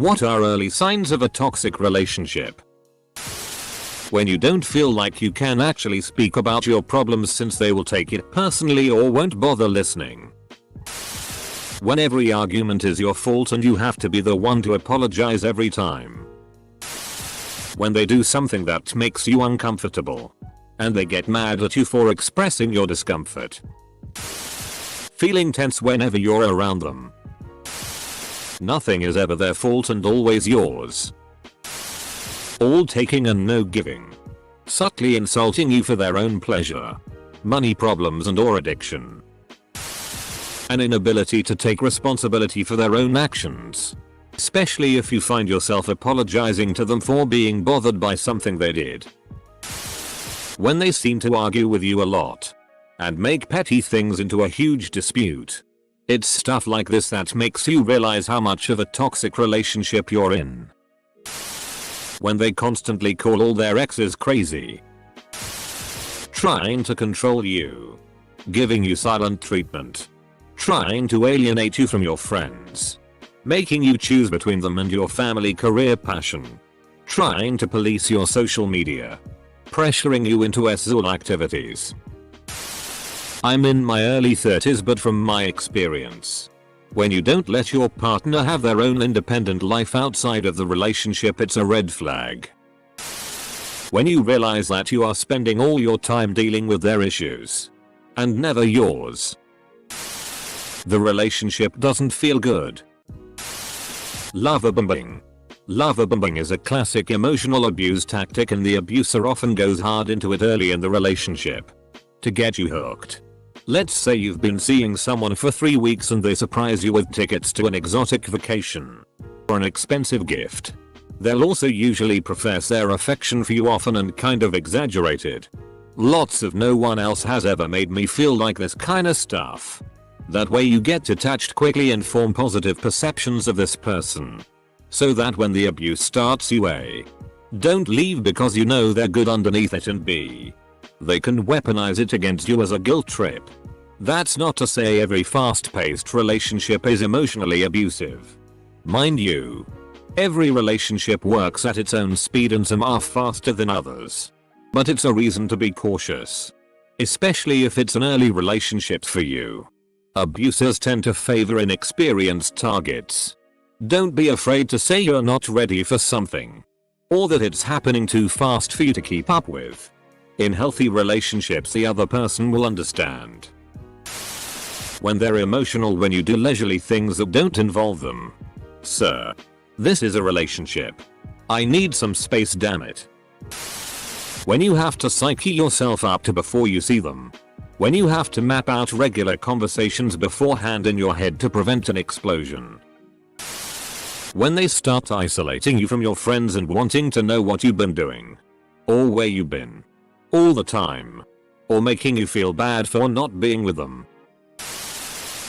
What are early signs of a toxic relationship? When you don't feel like you can actually speak about your problems since they will take it personally or won't bother listening. When every argument is your fault and you have to be the one to apologize every time. When they do something that makes you uncomfortable and they get mad at you for expressing your discomfort. Feeling tense whenever you're around them. Nothing is ever their fault and always yours. All taking and no giving. Subtly insulting you for their own pleasure. Money problems and or addiction. An inability to take responsibility for their own actions. Especially if you find yourself apologizing to them for being bothered by something they did. When they seem to argue with you a lot. And make petty things into a huge dispute. It's stuff like this that makes you realize how much of a toxic relationship you're in. When they constantly call all their exes crazy. Trying to control you. Giving you silent treatment. Trying to alienate you from your friends. Making you choose between them and your family, career, passion. Trying to police your social media. Pressuring you into SZOL activities. I'm in my early 30s, but from my experience, when you don't let your partner have their own independent life outside of the relationship, it's a red flag. When you realize that you are spending all your time dealing with their issues and never yours, the relationship doesn't feel good. Lover bombing. Lover bombing is a classic emotional abuse tactic, and the abuser often goes hard into it early in the relationship to get you hooked. Let's say you've been seeing someone for 3 weeks and they surprise you with tickets to an exotic vacation or an expensive gift. They'll also usually profess their affection for you, often and kind of exaggerated. Lots of "no one else has ever made me feel like this" kind of stuff. That way you get attached quickly and form positive perceptions of this person. So that when the abuse starts, you A, don't leave because you know they're good underneath it, and B, they can weaponize it against you as a guilt trip. That's not to say every fast-paced relationship is emotionally abusive. Mind you, every relationship works at its own speed and some are faster than others. But it's a reason to be cautious. Especially if it's an early relationship for you. Abusers tend to favor inexperienced targets. Don't be afraid to say you're not ready for something. Or that it's happening too fast for you to keep up with. In healthy relationships, the other person will understand. When they're emotional when you do leisurely things that don't involve them. Sir, this is a relationship. I need some space, damn it. When you have to psyche yourself up to before you see them. When you have to map out regular conversations beforehand in your head to prevent an explosion. When they start isolating you from your friends and wanting to know what you've been doing. Or where you've been. All the time. Or making you feel bad for not being with them.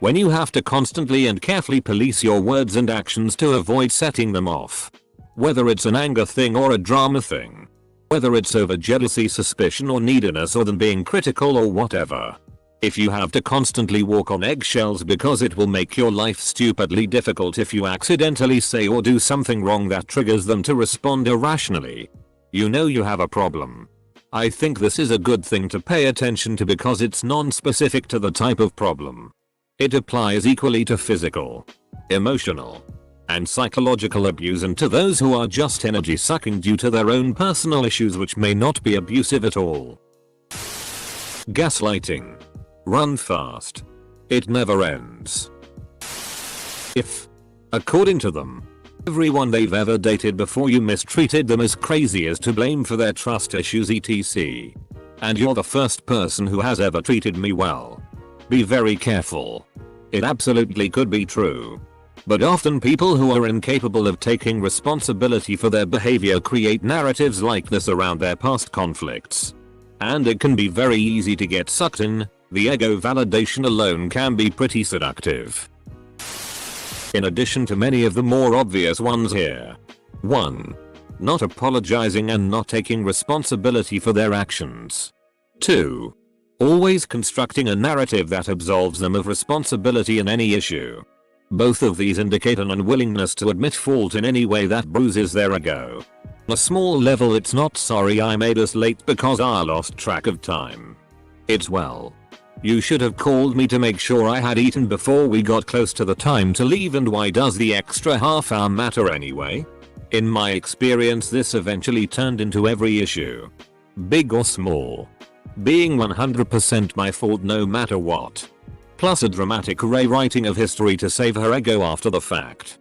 When you have to constantly and carefully police your words and actions to avoid setting them off. Whether it's an anger thing or a drama thing. Whether it's over jealousy, suspicion or neediness, or them being critical or whatever. If you have to constantly walk on eggshells because it will make your life stupidly difficult if you accidentally say or do something wrong that triggers them to respond irrationally. You know you have a problem. I think this is a good thing to pay attention to because it's non-specific to the type of problem. It applies equally to physical, emotional, and psychological abuse, and to those who are just energy sucking due to their own personal issues which may not be abusive at all. Gaslighting. Run fast. It never ends. If, according to them, everyone they've ever dated before you mistreated them as crazy as to blame for their trust issues etc. And you're the first person who has ever treated me well. Be very careful. It absolutely could be true. But often people who are incapable of taking responsibility for their behavior create narratives like this around their past conflicts. And it can be very easy to get sucked in. The ego validation alone can be pretty seductive. In addition to many of the more obvious ones here. 1. Not apologizing and not taking responsibility for their actions. 2. Always constructing a narrative that absolves them of responsibility in any issue. Both of these indicate an unwillingness to admit fault in any way that bruises their ego. On a small level, it's not sorry I made us late because I lost track of time. It's well, you should have called me to make sure I had eaten before we got close to the time to leave, and why does the extra half hour matter anyway? In my experience, this eventually turned into every issue, big or small, being 100% my fault no matter what. Plus a dramatic rewriting of history to save her ego after the fact.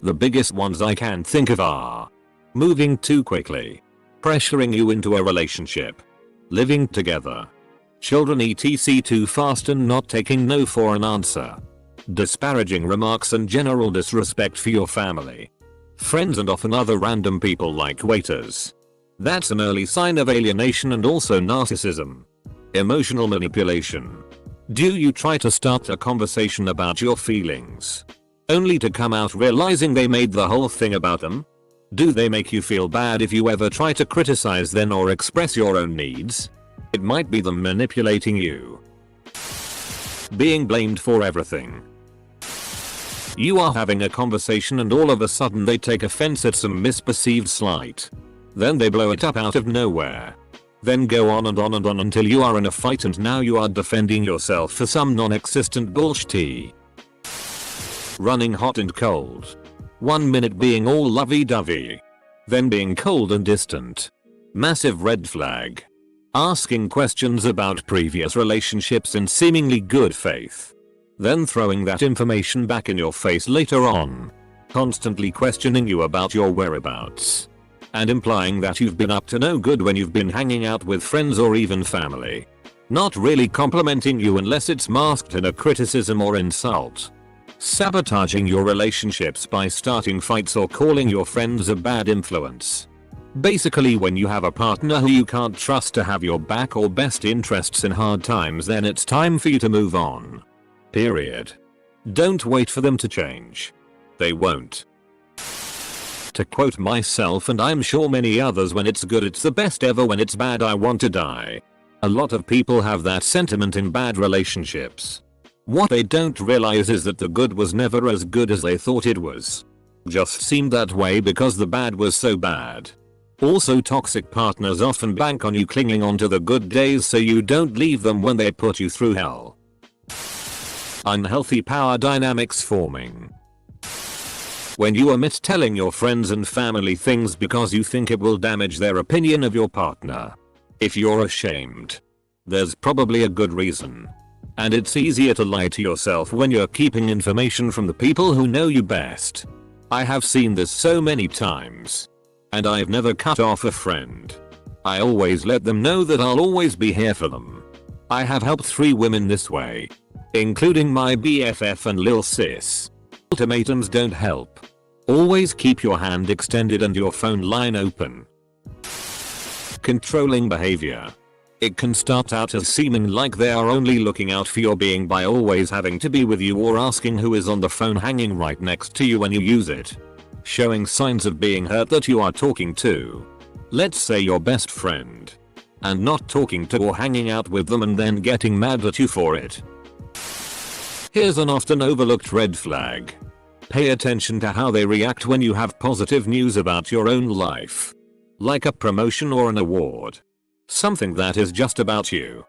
The biggest ones I can think of are moving too quickly, pressuring you into a relationship, living together, children etc too fast and not taking no for an answer, disparaging remarks and general disrespect for your family, friends and often other random people like waiters. That's an early sign of alienation and also narcissism. Emotional manipulation. Do you try to start a conversation about your feelings, only to come out realizing they made the whole thing about them? Do they make you feel bad if you ever try to criticize them or express your own needs? It might be them manipulating you. Being blamed for everything. You are having a conversation and all of a sudden they take offense at some misperceived slight. Then they blow it up out of nowhere. Then go on and on and on until you are in a fight and now you are defending yourself for some non-existent bullshit. Running hot and cold. 1 minute being all lovey-dovey, then being cold and distant. Massive red flag. Asking questions about previous relationships in seemingly good faith, then throwing that information back in your face later on. Constantly questioning you about your whereabouts, and implying that you've been up to no good when you've been hanging out with friends or even family. Not really complimenting you unless it's masked in a criticism or insult. Sabotaging your relationships by starting fights or calling your friends a bad influence. Basically, when you have a partner who you can't trust to have your back or best interests in hard times, then it's time for you to move on. Period. Don't wait for them to change. They won't. To quote myself and I'm sure many others, when it's good it's the best ever, when it's bad I want to die. A lot of people have that sentiment in bad relationships. What they don't realize is that the good was never as good as they thought it was. Just seemed that way because the bad was so bad. Also, toxic partners often bank on you clinging on to the good days so you don't leave them when they put you through hell. Unhealthy power dynamics forming. When you omit telling your friends and family things because you think it will damage their opinion of your partner. If you're ashamed, there's probably a good reason. And it's easier to lie to yourself when you're keeping information from the people who know you best. I have seen this so many times. And I've never cut off a friend. I always let them know that I'll always be here for them. I have helped 3 women this way, including my BFF and lil sis. Ultimatums don't help. Always keep your hand extended and your phone line open. Controlling behavior. It can start out as seeming like they are only looking out for your being by always having to be with you or asking who is on the phone hanging right next to you when you use it. Showing signs of being hurt that you are talking to, let's say your best friend, and not talking to or hanging out with them and then getting mad at you for it. Here's an often overlooked red flag. Pay attention to how they react when you have positive news about your own life. Like a promotion or an award. Something that is just about you.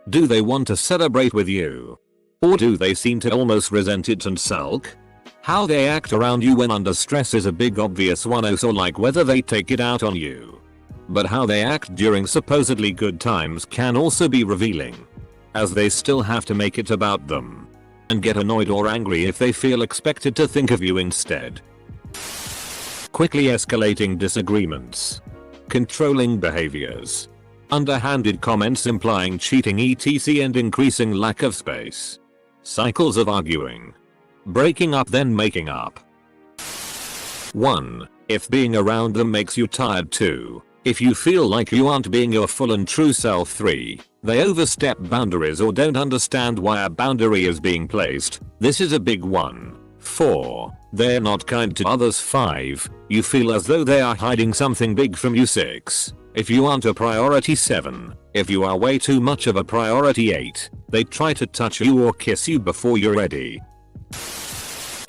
Do they want to celebrate with you? Or do they seem to almost resent it and sulk? How they act around you when under stress is a big obvious one, also like whether they take it out on you. But how they act during supposedly good times can also be revealing, as they still have to make it about them, and get annoyed or angry if they feel expected to think of you instead. Quickly escalating disagreements. Controlling behaviors. Underhanded comments implying cheating etc and increasing lack of space. Cycles of arguing. Breaking up then making up. 1. If being around them makes you tired. 2. If you feel like you aren't being your full and true self. 3. They overstep boundaries or don't understand why a boundary is being placed. This is a big one. 4. They're not kind to others. 5. You feel as though they are hiding something big from you. 6. If you aren't a priority. 7. If you are way too much of a priority. 8. They try to touch you or kiss you before you're ready.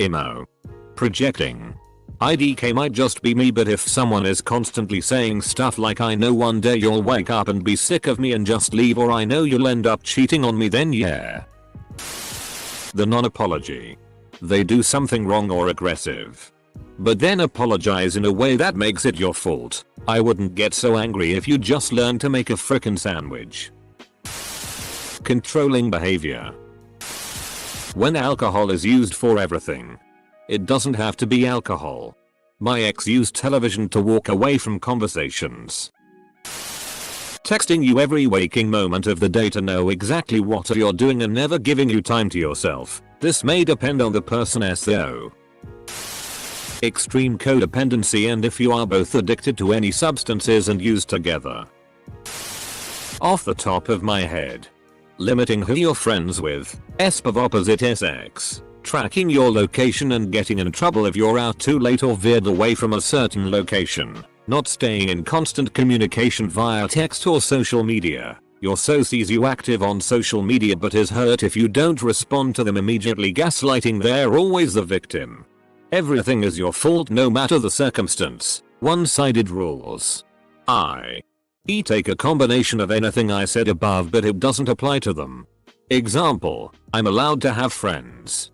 Emo. Projecting. IDK might just be me, but if someone is constantly saying stuff like I know one day you'll wake up and be sick of me and just leave, or I know you'll end up cheating on me, then yeah. The non-apology. They do something wrong or aggressive, but then apologize in a way that makes it your fault. I wouldn't get so angry if you just learned to make a frickin' sandwich. Controlling behavior. When alcohol is used for everything. It doesn't have to be alcohol. My ex used television to walk away from conversations. Texting you every waking moment of the day to know exactly what you're doing and never giving you time to yourself. This may depend on the person though. Extreme codependency, and if you are both addicted to any substances and use together. Off the top of my head. Limiting who you're friends with. Of opposite sex. Tracking your location and getting in trouble if you're out too late or veered away from a certain location. Not staying in constant communication via text or social media. Your so sees you active on social media but is hurt if you don't respond to them immediately, gaslighting they're always the victim. Everything is your fault no matter the circumstance. One-sided rules. Take a combination of anything I said above but it doesn't apply to them. Example, I'm allowed to have friends.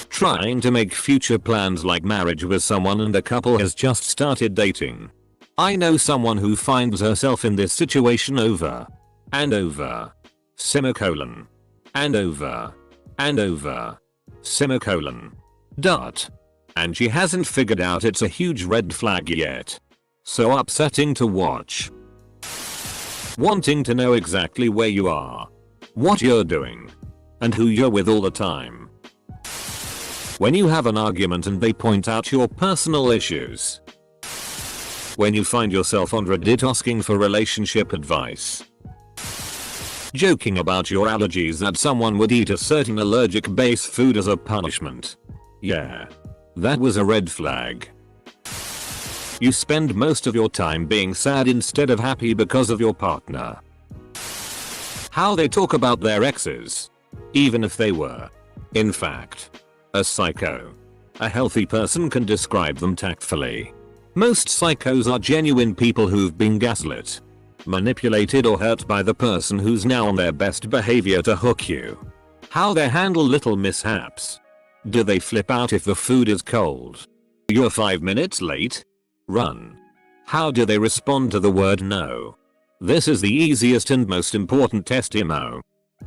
Trying to make future plans like marriage with someone and a couple has just started dating. I know someone who finds herself in this situation over and over. Semicolon. And over. And over. Semicolon. Dot. And she hasn't figured out it's a huge red flag yet. So upsetting to watch. Wanting to know exactly where you are. What you're doing. And who you're with all the time. When you have an argument and they point out your personal issues. When you find yourself on Reddit asking for relationship advice. Joking about your allergies that someone would eat a certain allergic based food as a punishment. Yeah. That was a red flag. You spend most of your time being sad instead of happy because of your partner. How they talk about their exes. Even if they were, in fact, a psycho. A healthy person can describe them tactfully. Most psychos are genuine people who've been gaslit, manipulated or hurt by the person who's now on their best behavior to hook you. How they handle little mishaps. Do they flip out if the food is cold? You're 5 minutes late? Run. How do they respond to the word no? This is the easiest and most important test.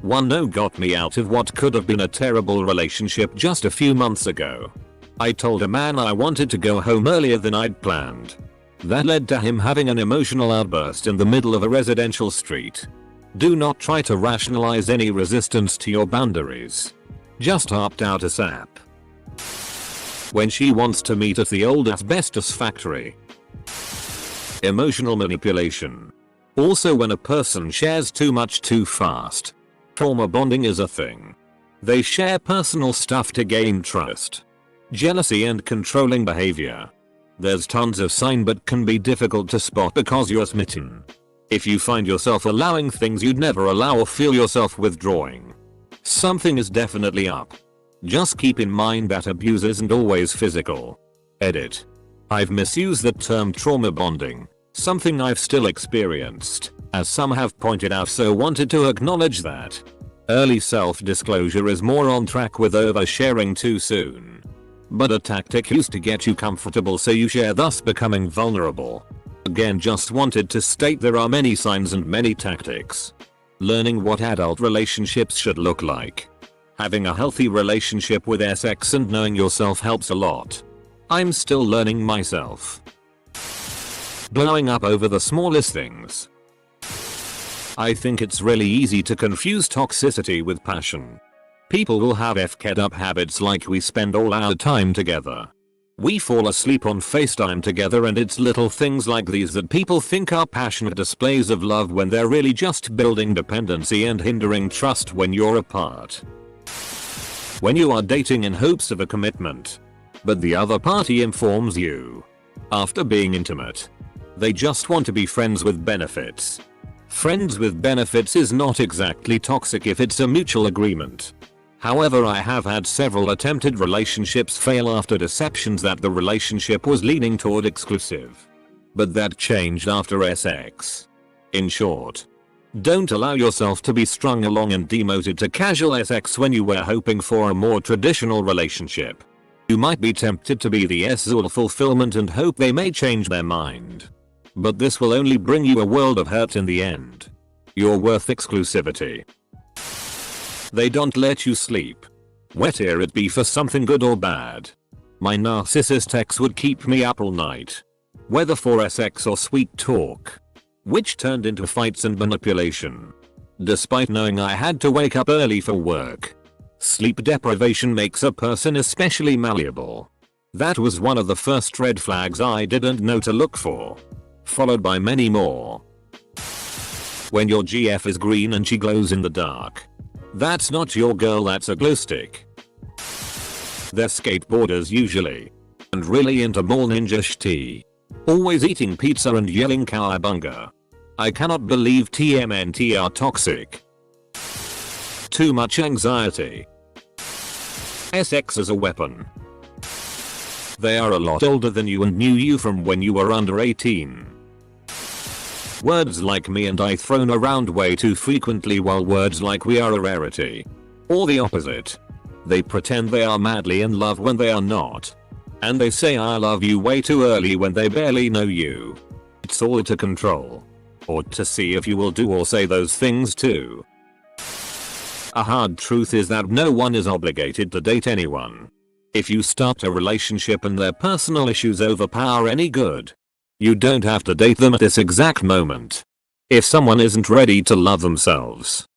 One no got me out of what could have been a terrible relationship just a few months ago. I told a man I wanted to go home earlier than I'd planned. That led to him having an emotional outburst in the middle of a residential street. Do not try to rationalize any resistance to your boundaries. Just opt out ASAP. When she wants to meet at the old asbestos factory. Emotional manipulation. Also when a person shares too much too fast. Trauma bonding is a thing. They share personal stuff to gain trust. Jealousy and controlling behavior. There's tons of sign but can be difficult to spot because you're smitten. If you find yourself allowing things you'd never allow or feel yourself withdrawing, something is definitely up. Just keep in mind that abuse isn't always physical. Edit. I've misused the term trauma bonding, something I've still experienced, as some have pointed out, so wanted to acknowledge that. Early self-disclosure is more on track with oversharing too soon. But a tactic used to get you comfortable so you share, thus becoming vulnerable. Again, just wanted to state there are many signs and many tactics. Learning what adult relationships should look like. Having a healthy relationship with sex and knowing yourself helps a lot. I'm still learning myself. Blowing up over the smallest things. I think it's really easy to confuse toxicity with passion. People will have f'd up habits like we spend all our time together. We fall asleep on FaceTime together, and it's little things like these that people think are passionate displays of love when they're really just building dependency and hindering trust when you're apart. When you are dating in hopes of a commitment, but the other party informs you, after being intimate, they just want to be friends with benefits. Friends with benefits is not exactly toxic if it's a mutual agreement. However, I have had several attempted relationships fail after deceptions that the relationship was leaning toward exclusive. But that changed after sex. In short, don't allow yourself to be strung along and demoted to casual sex when you were hoping for a more traditional relationship. You might be tempted to be the SZOL fulfillment and hope they may change their mind. But this will only bring you a world of hurt in the end. You're worth exclusivity. They don't let you sleep. Whether it be for something good or bad. My narcissist ex would keep me up all night. Whether for sex or sweet talk. Which turned into fights and manipulation. Despite knowing I had to wake up early for work. Sleep deprivation makes a person especially malleable. That was one of the first red flags I didn't know to look for. Followed by many more. When your GF is green and she glows in the dark. That's not your girl, that's a glow stick. They're skateboarders usually. And really into mall ninja shit. Always eating pizza and yelling cowabunga. I cannot believe TMNT are toxic. Too much anxiety. Sex as a weapon. They are a lot older than you and knew you from when you were under 18. Words like me and I thrown around way too frequently, while words like we are a rarity. Or the opposite. They pretend they are madly in love when they are not. And they say I love you way too early when they barely know you. It's all to control. Or to see if you will do or say those things too. A hard truth is that no one is obligated to date anyone. If you start a relationship and their personal issues overpower any good, you don't have to date them at this exact moment. If someone isn't ready to love themselves,